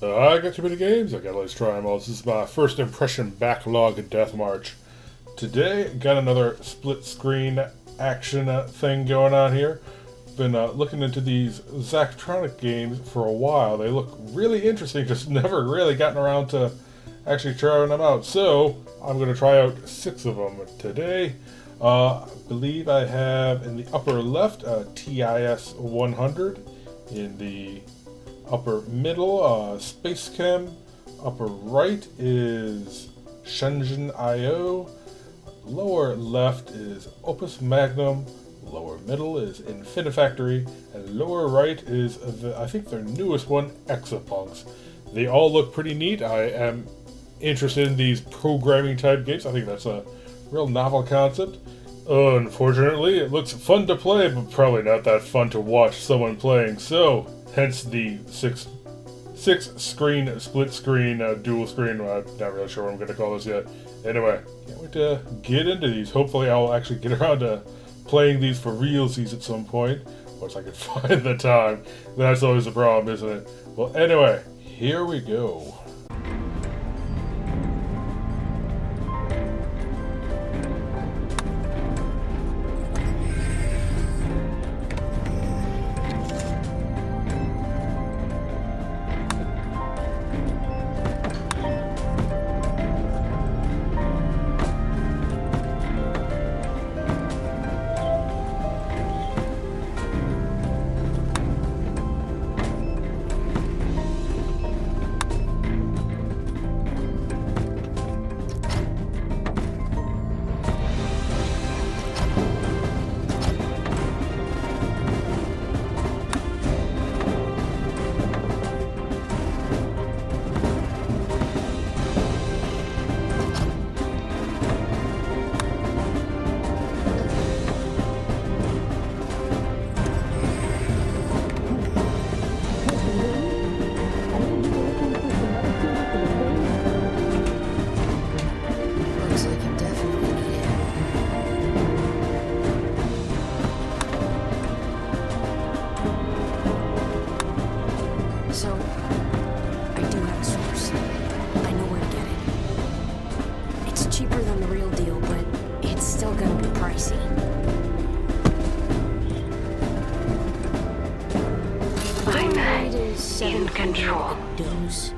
I got too many games. I gotta let's try them all. This is my First Impression Backlog Deathmarch. Today, got another split screen action thing going on here. Been looking into these Zachtronics games for a while. They look really interesting, just never really gotten around to actually trying them out. So, I'm going to try out 6 of them today. I believe I have in the upper left TIS 100. In the upper middle, SpaceChem. Upper right is SHENZHEN IO. Lower left is Opus Magnum. Lower middle is Infinifactory. And lower right is, I think their newest one, EXAPUNKS. They all look pretty neat. I am interested in these programming type games. I think that's a real novel concept. Unfortunately, it looks fun to play, but probably not that fun to watch someone playing. So, hence the six screen, split screen, dual screen. I'm not really sure what I'm going to call this yet. Anyway, can't wait to get into these. Hopefully, I'll actually get around to playing these for realsies at some point, once I can find the time. That's always a problem, isn't it? Well, anyway, here we go. So, I do have a source. I know where to get it. It's cheaper than the real deal, but it's still gonna be pricey. I'm in control. Dose.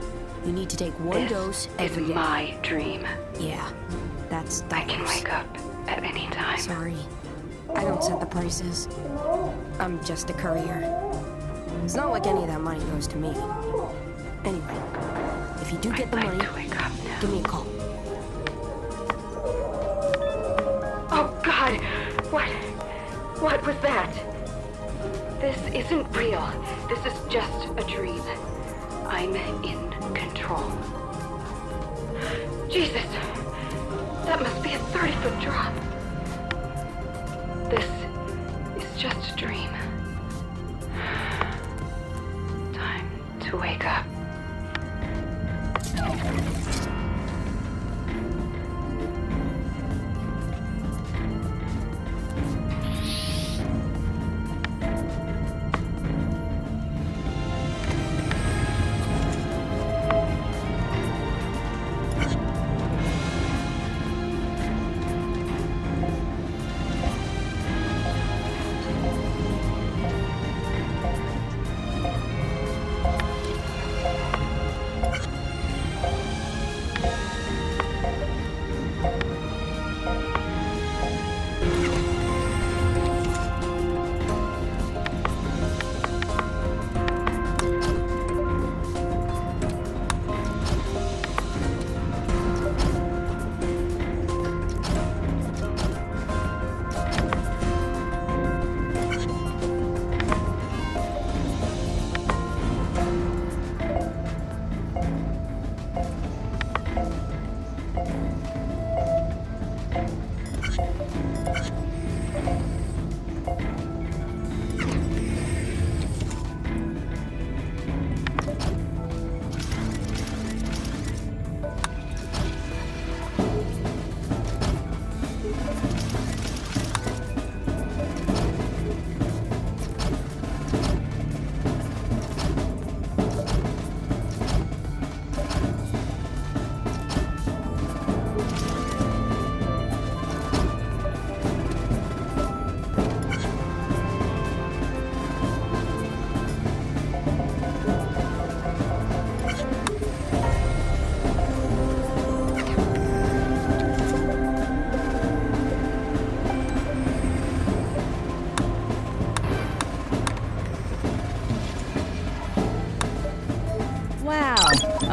You need to take one dose every day. This is my dream. Yeah, that's I can wake up at any time. Sorry, I don't set the prices. I'm just a courier. It's not like any of that money goes to me. Anyway, if you do get the money, to wake up now. give me a call. Oh God! What was that? This isn't real. This is just a dream. I'm in control. Jesus! That must be a 30-foot drop. This is just a dream. Time to wake up.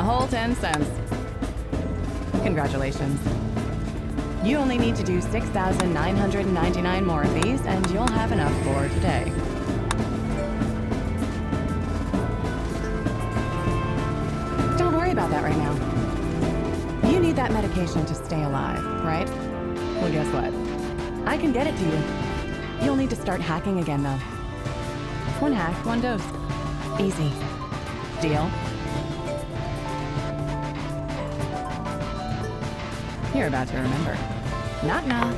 whole 10 cents. Congratulations. You only need to do 6,999 more of these, and you'll have enough for today. Don't worry about that right now. You need that medication to stay alive, right? Well, guess what? I can get it to you. You'll need to start hacking again, though. One hack, one dose. Easy. Deal? You're about to remember. Knock knock.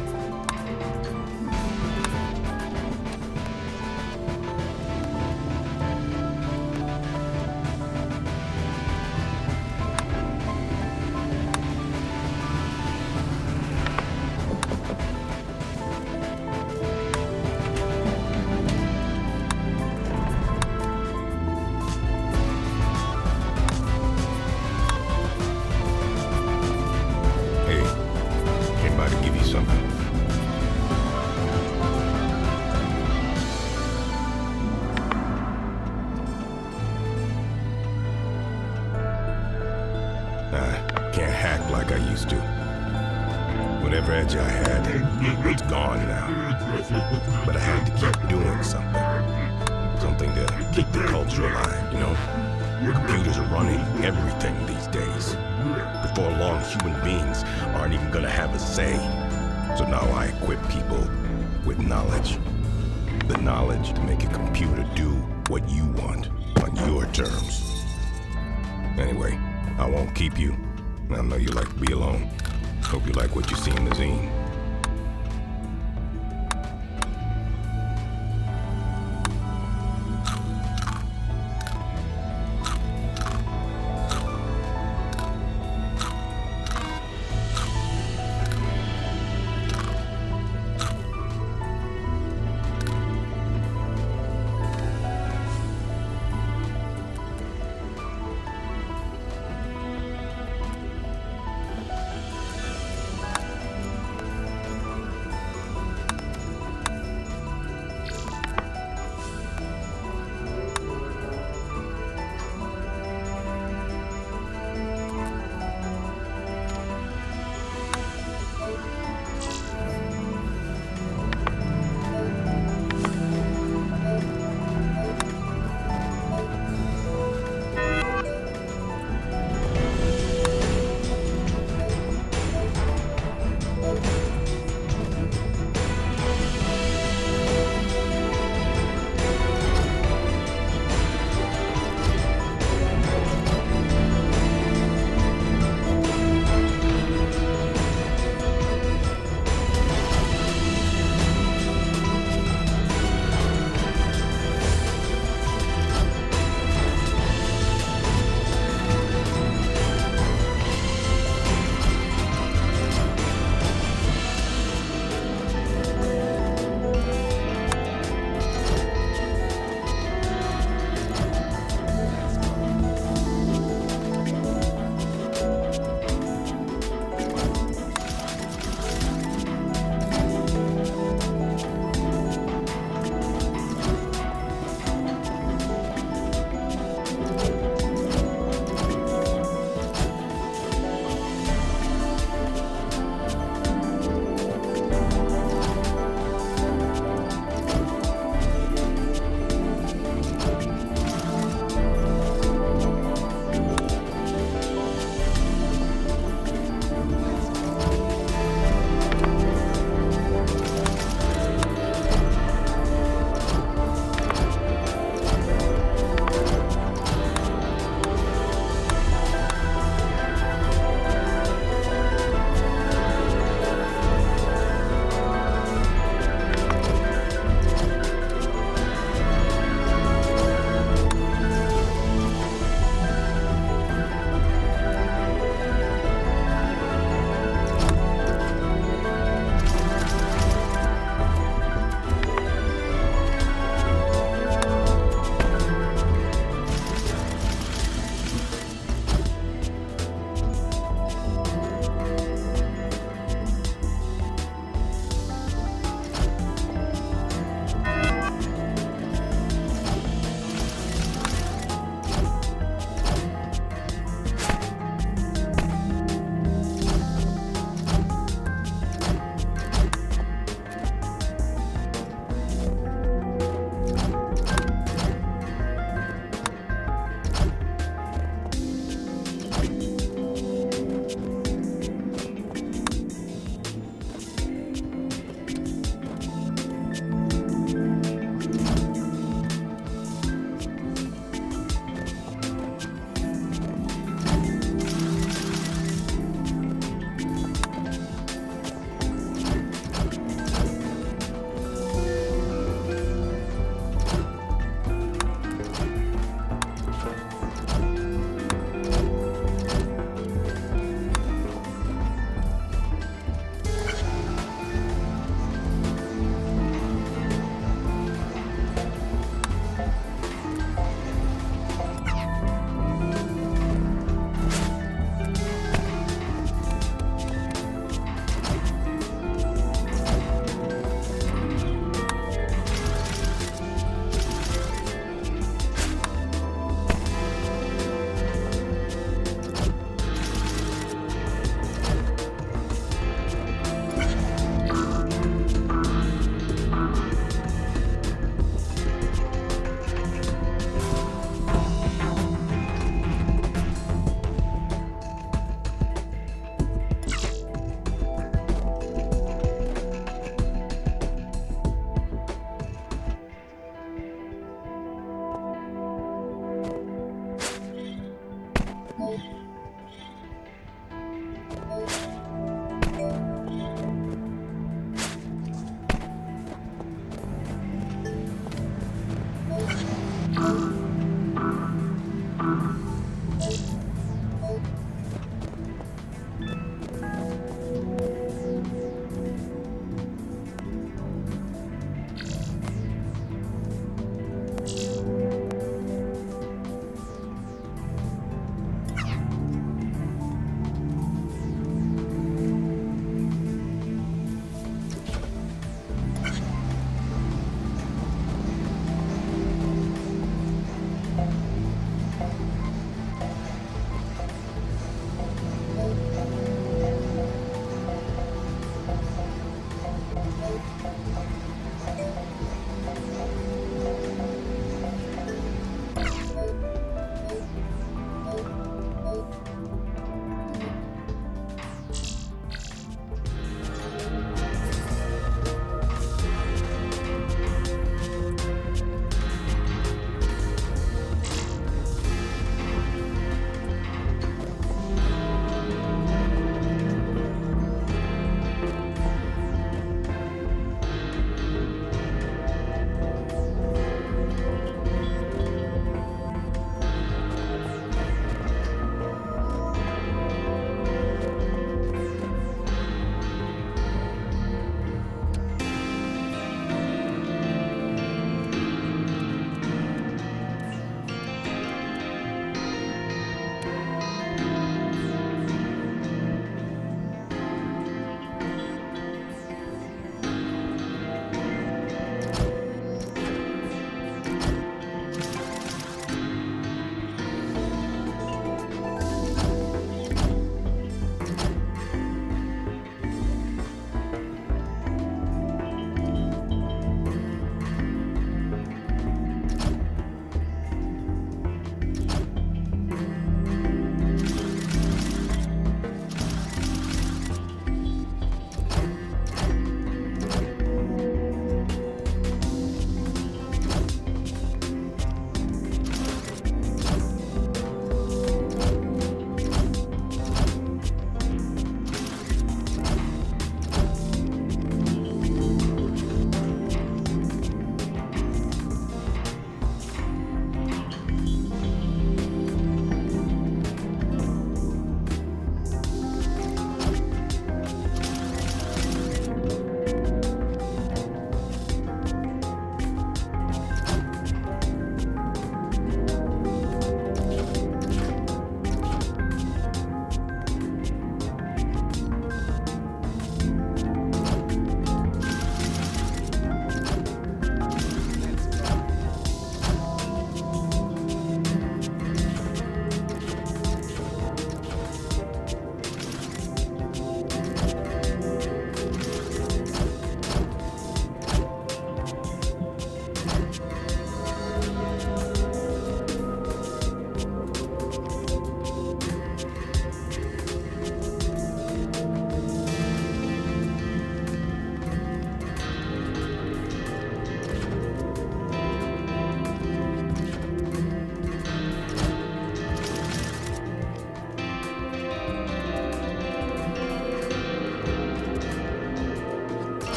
Whatever edge I had, it's gone now. But I had to keep doing something. Something to keep the culture alive, you know? Computers are running everything these days. Before long, human beings aren't even gonna have a say. So now I equip people with knowledge. The knowledge to make a computer do what you want on your terms. Anyway, I won't keep you. I know you like to be alone. Hope you like what you see in the zine.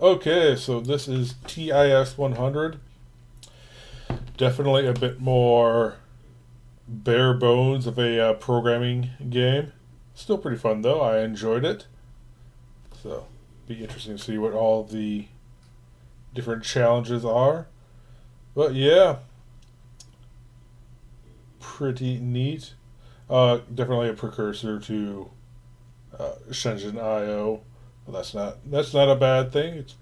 Okay, so this is TIS 100. Definitely a bit more bare bones of a programming game. Still pretty fun though. I enjoyed it. So, be interesting to see what all the different challenges are. But yeah, pretty neat. Definitely a precursor to SHENZHEN IO. Well, that's not a bad thing. It's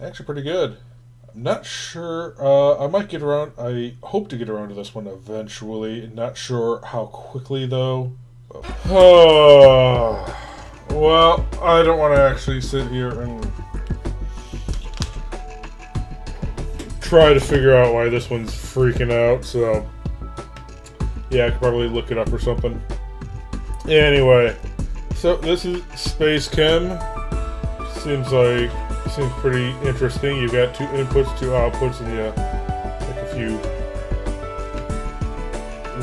actually pretty good. I'm not sure. I might get around. I hope to get around to this one eventually. Not sure how quickly though. Well, I don't want to actually sit here and try to figure out why this one's freaking out. So yeah, I could probably look it up or something. Anyway. So this is SpaceChem. Seems pretty interesting. You've got 2 inputs, 2 outputs, and like a few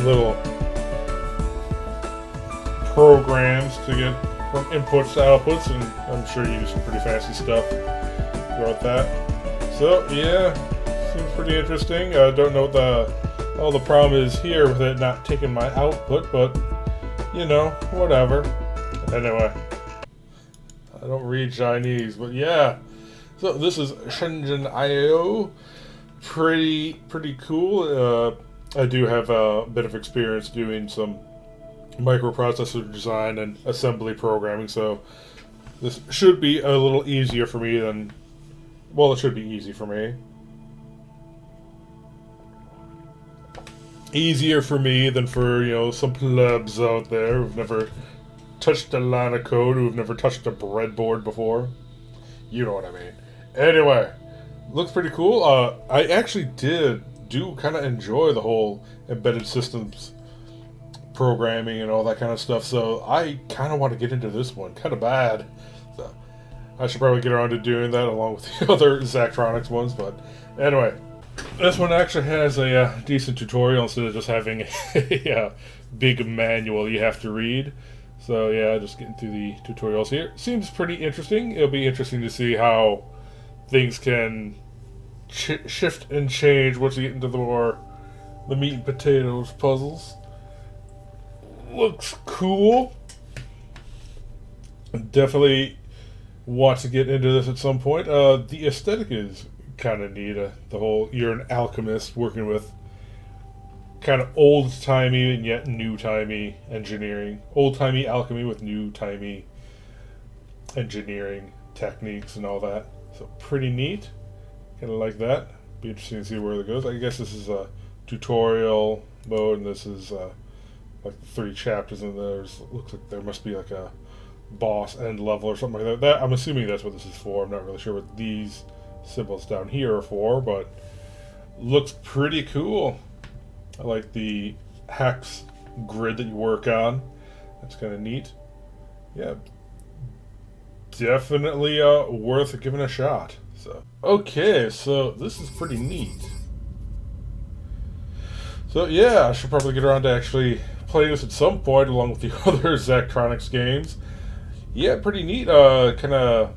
little programs to get from inputs to outputs, and I'm sure you do some pretty fancy stuff throughout that. So yeah, seems pretty interesting. I don't know what all the problem is here with it not taking my output, but you know, whatever. Anyway, I don't read Chinese, but yeah. So this is SHENZHEN IO. Pretty cool. I do have a bit of experience doing some microprocessor design and assembly programming, so this should be a little easier for me than... Well, it should be easy for me. Easier for me than for, you know, some plebs out there who've never touched a line of code, who've never touched a breadboard before. You know what I mean. Anyway, looks pretty cool. I actually do kind of enjoy the whole embedded systems programming and all that kind of stuff, so I kind of want to get into this one kind of bad. So I should probably get around to doing that along with the other Zachtronics ones, but anyway. This one actually has a decent tutorial instead of just having a big manual you have to read. So yeah, just getting through the tutorials here. Seems pretty interesting. It'll be interesting to see how things can shift and change once you get into the meat and potatoes puzzles. Looks cool. Definitely want to get into this at some point. The aesthetic is kind of neat. The whole, you're an alchemist working with kind of old-timey and yet new-timey engineering. Old-timey alchemy with new-timey engineering techniques and all that. So pretty neat. Kind of like that. Be interesting to see where it goes. I guess this is a tutorial mode, and this is like 3 chapters, and looks like there must be like a boss end level or something like that. I'm assuming that's what this is for. I'm not really sure what these symbols down here are for, but looks pretty cool. I like the hex grid that you work on. That's kind of neat. Yeah, definitely worth giving a shot. So okay, so this is pretty neat. So yeah, I should probably get around to actually playing this at some point along with the other Zachtronics games. Yeah, pretty neat. Kind of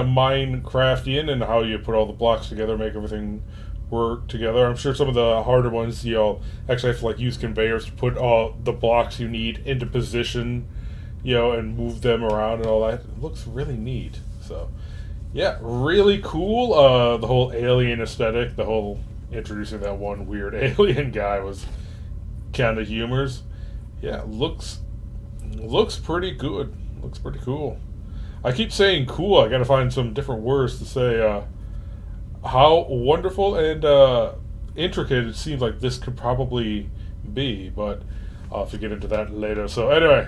Minecraftian and how you put all the blocks together, make everything work together. I'm sure some of the harder ones you'll actually have to like use conveyors to put all the blocks you need into position, you know, and move them around and all that. It looks really neat. So yeah, really cool. The whole alien aesthetic, the whole introducing that one weird alien guy was kind of humorous. Yeah, looks pretty good. Looks pretty cool. I keep saying cool. I gotta find some different words to say how wonderful and intricate it seems like this could probably be, but I'll have to get into that later. So anyway,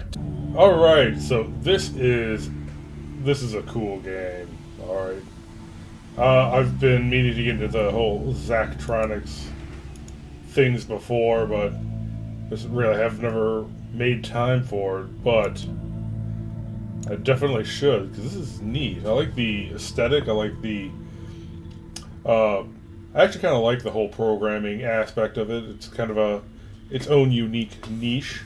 alright, so this is a cool game. Alright. I've been meaning to get into the whole Zachtronics things before, but just really have never made time for it. But I definitely should, because this is neat. I like the aesthetic. I like the... I actually kind of like the whole programming aspect of it. It's kind of its own unique niche.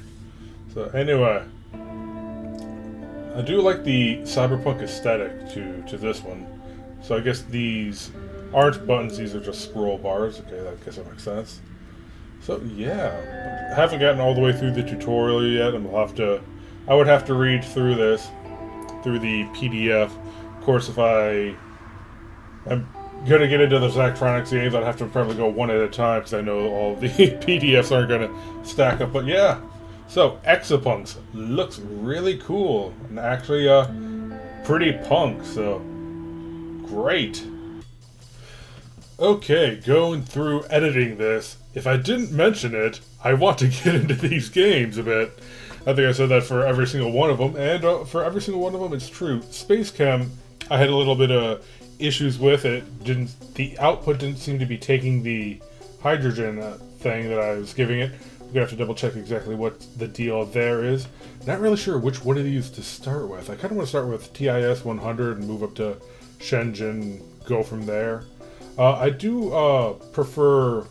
So anyway, I do like the cyberpunk aesthetic to this one. So I guess these aren't buttons, these are just scroll bars. Okay, I guess that makes sense. So yeah, I haven't gotten all the way through the tutorial yet. I would have to read through this, through the PDF. Of course, if I'm going to get into the Zachtronics games, I'd have to probably go one at a time, because I know all the PDFs aren't going to stack up. But yeah, so EXAPUNKS looks really cool, and actually pretty punk, so great. Okay, going through editing this, if I didn't mention it, I want to get into these games a bit. I think I said that for every single one of them, and for every single one of them, it's true. SpaceChem, I had a little bit of issues with it. The output didn't seem to be taking the hydrogen thing that I was giving it. We're gonna have to double check exactly what the deal there is. Not really sure which one of these to start with. I kind of want to start with TIS 100 and move up to SHENZHEN and go from there. I do prefer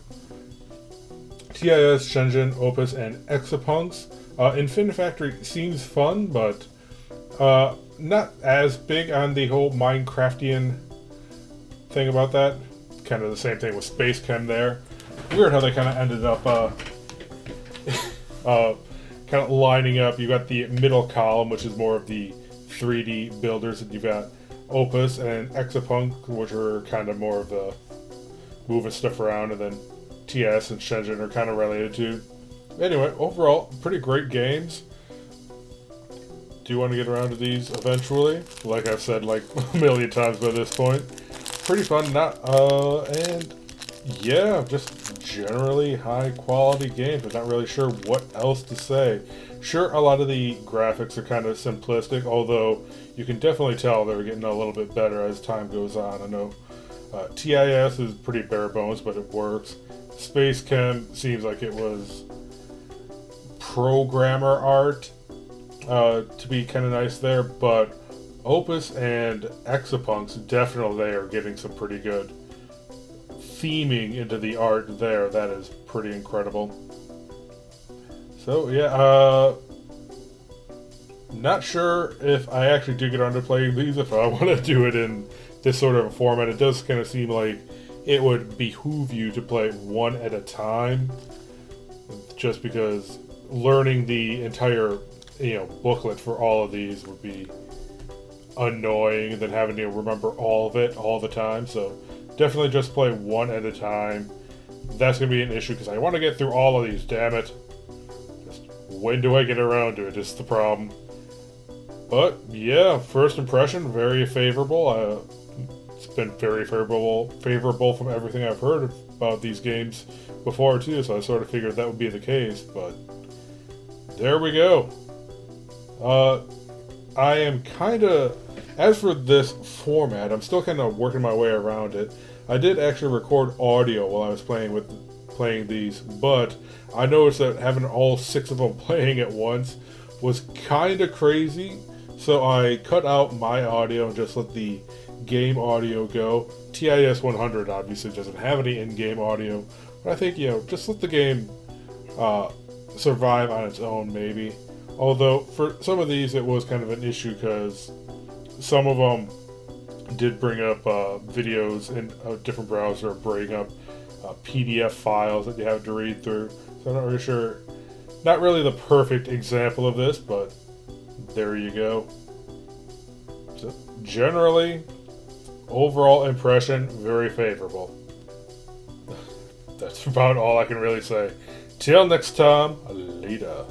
TIS, SHENZHEN, Opus, and EXAPUNKS. Infinifactory seems fun, but not as big on the whole Minecraftian thing about that. Kind of the same thing with SpaceChem there. Weird how they kind of ended up kind of lining up. You got the middle column, which is more of the 3D builders, and you've got Opus and EXAPUNK, which are kind of more of the moving stuff around, and then TS and SHENZHEN are kind of related to. Anyway, overall, pretty great games. Do you want to get around to these eventually? Like I've said like a million times by this point. Pretty fun, and yeah, just generally high quality games. I'm not really sure what else to say. Sure, a lot of the graphics are kind of simplistic, although you can definitely tell they're getting a little bit better as time goes on. I know TIS is pretty bare bones, but it works. SpaceChem seems like it was programmer art to be kind of nice there, but Opus and EXAPUNKS definitely are getting some pretty good theming into the art there. That is pretty incredible. So yeah, not sure if I actually do get around to playing these, if I want to do it in this sort of a format. It does kind of seem like it would behoove you to play one at a time, just because learning the entire booklet for all of these would be annoying, and then having to remember all of it all the time. So definitely just play one at a time. That's going to be an issue, because I want to get through all of these, damn it. Just when do I get around to it is the problem. But yeah, first impression, very favorable. It's been very favorable from everything I've heard about these games before too, so I sort of figured that would be the case, but there we go. I am kind of, as for this format, I'm still kind of working my way around it. I did actually record audio while I was playing these, but I noticed that having all 6 of them playing at once was kind of crazy, so I cut out my audio and just let the game audio go. TIS 100 obviously doesn't have any in-game audio, but I think, just let the game survive on its own, maybe. Although, for some of these, it was kind of an issue, because some of them did bring up videos in a different browser, bring up PDF files that you have to read through. So I'm not really sure. Not really the perfect example of this, but there you go. So, generally, overall impression, very favorable. That's about all I can really say. Till next time, later.